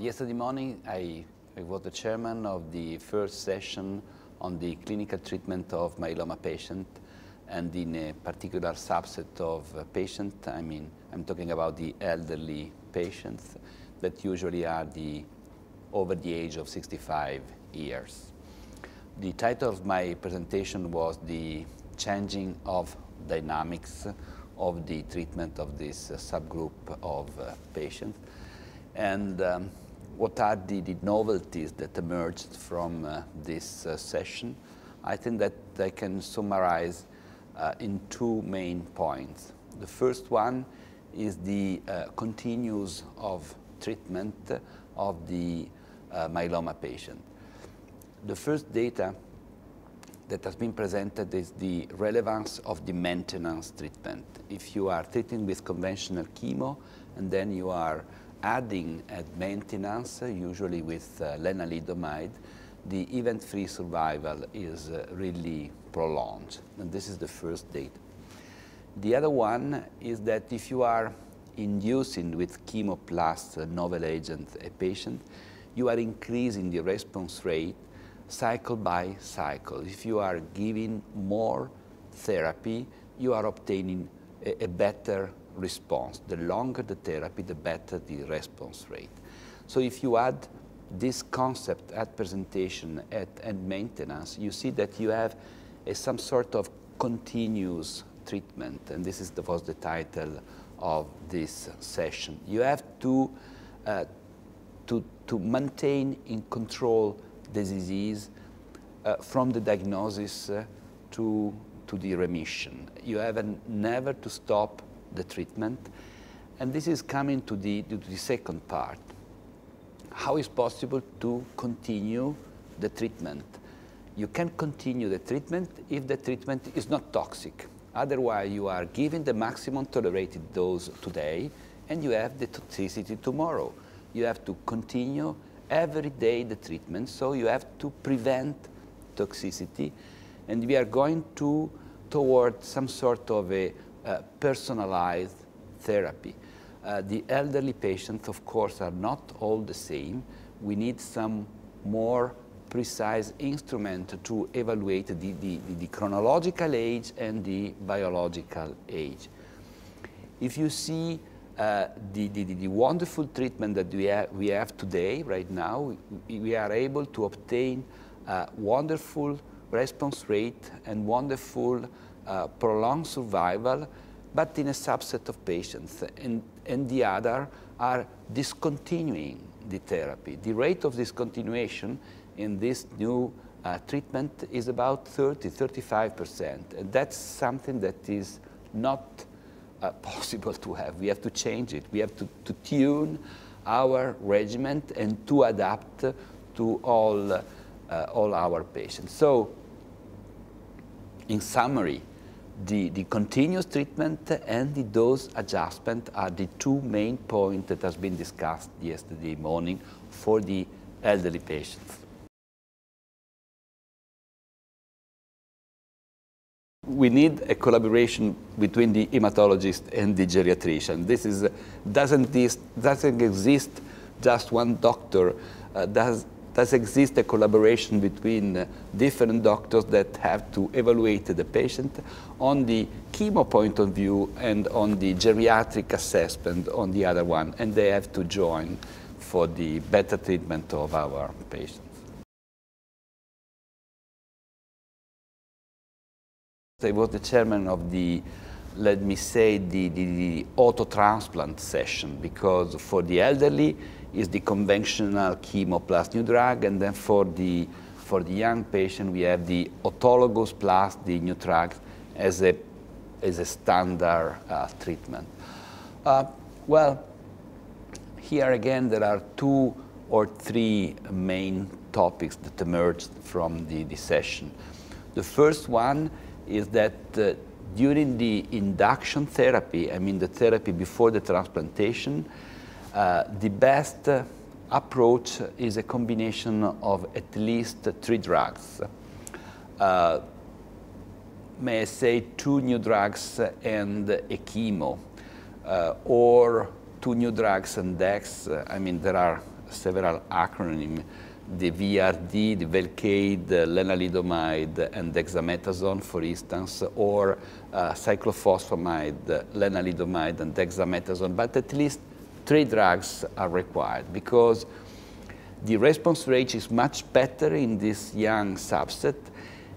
Yesterday morning, I was the chairman of the first session on the clinical treatment of myeloma patient, and in a particular subset of patients. I'm talking about the elderly patients that usually are over the age of 65 years. The title of my presentation was the changing of dynamics of the treatment of this subgroup of patients, and what are the novelties that emerged from this session. I think that I can summarize in two main points. The first one is the continuous of treatment of the myeloma patient. The first data that has been presented is the relevance of the maintenance treatment. If you are treating with conventional chemo and then you are adding at maintenance, usually with lenalidomide, the event-free survival is really prolonged. And this is the first data. The other one is that if you are inducing with chemo plus novel agent a patient, you are increasing the response rate cycle by cycle. If you are giving more therapy, you are obtaining a better response. The longer the therapy, the better the response rate. So if you add this concept at presentation and maintenance, you see that you have some sort of continuous treatment, and this was the title of this session. You have to maintain in control the disease from the diagnosis to the remission. You have never to stop the treatment, and this is coming to the second part. How is possible to continue the treatment? You can continue the treatment if the treatment is not toxic. Otherwise, you are giving the maximum tolerated dose today, and you have the toxicity tomorrow. You have to continue every day the treatment, so you have to prevent toxicity, and we are going toward some sort of a personalized therapy. The elderly patients, of course, are not all the same. We need some more precise instrument to evaluate the chronological age and the biological age. If you see the wonderful treatment that we have today, right now, we are able to obtain wonderful response rate and wonderful prolonged survival, but in a subset of patients, and the other are discontinuing the therapy. The rate of discontinuation in this new treatment is about 30–35%, and that's something that is not possible to have. We have to change it. We have to tune our regimen and to adapt to all our patients. So, in summary, the continuous treatment and the dose adjustment are the two main points that has been discussed yesterday morning for the elderly patients. We need a collaboration between the hematologist and the geriatrician. Doesn't exist just one doctor. Does exist a collaboration between different doctors that have to evaluate the patient on the chemo point of view and on the geriatric assessment on the other one, and they have to join for the better treatment of our patients. I was the chairman of let me say, the auto-transplant session, because for the elderly is the conventional chemo plus new drug, and then for the young patient we have the autologous plus the new drug as a standard treatment. Well, here again there are two or three main topics that emerged from the session. The first one is that during the induction therapy, the therapy before the transplantation, the best approach is a combination of at least 3 drugs. May I say 2 new drugs and a chemo, or 2 new drugs and DEX. There are several acronyms, the VRD, the Velcade, lenalidomide, and dexamethasone, for instance, or cyclophosphamide, lenalidomide, and dexamethasone, but at least 3 drugs are required because the response rate is much better in this young subset,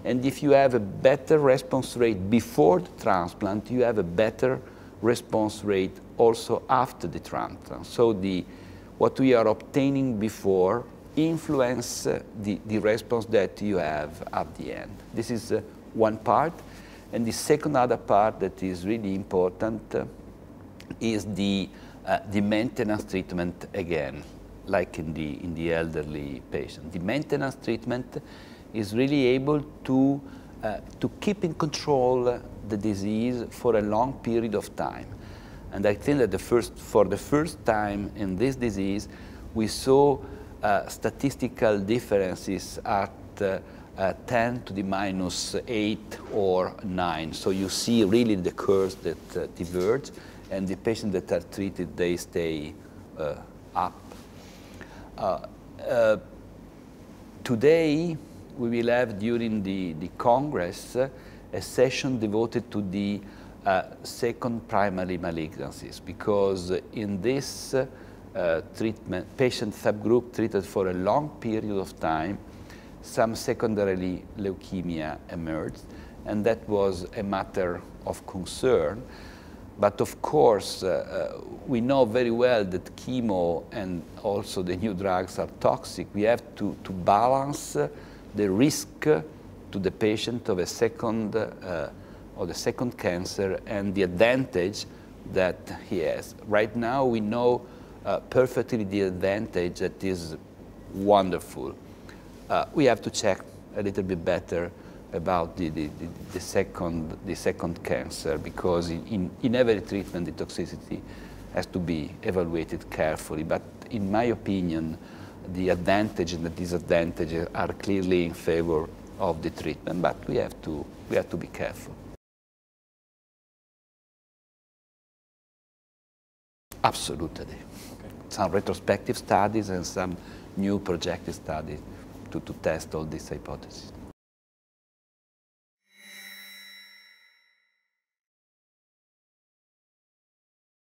and if you have a better response rate before the transplant, you have a better response rate also after the transplant. So what we are obtaining before influence the response that you have at the end. This is one part. And the second other part that is really important is the maintenance treatment again, like in the elderly patient. The maintenance treatment is really able to keep in control the disease for a long period of time. And I think that for the first time in this disease, we saw statistical differences at 10 to the minus 8 or 9. So you see really the curves that diverge, and the patients that are treated, they stay up. Today, we will have during the Congress a session devoted to the second primary malignancies, because in this patient subgroup treated for a long period of time, some secondary leukemia emerged, and that was a matter of concern. But of course, we know very well that chemo and also the new drugs are toxic. We have to balance the risk to the patient of a second cancer and the advantage that he has. Right now, we know perfectly the advantage that is wonderful. We have to check a little bit better about the second cancer, because in every treatment the toxicity has to be evaluated carefully. But in my opinion, the advantage and the disadvantages are clearly in favor of the treatment, but we have to be careful. Absolutely. Okay. Some retrospective studies and some new projective studies to test all these hypotheses.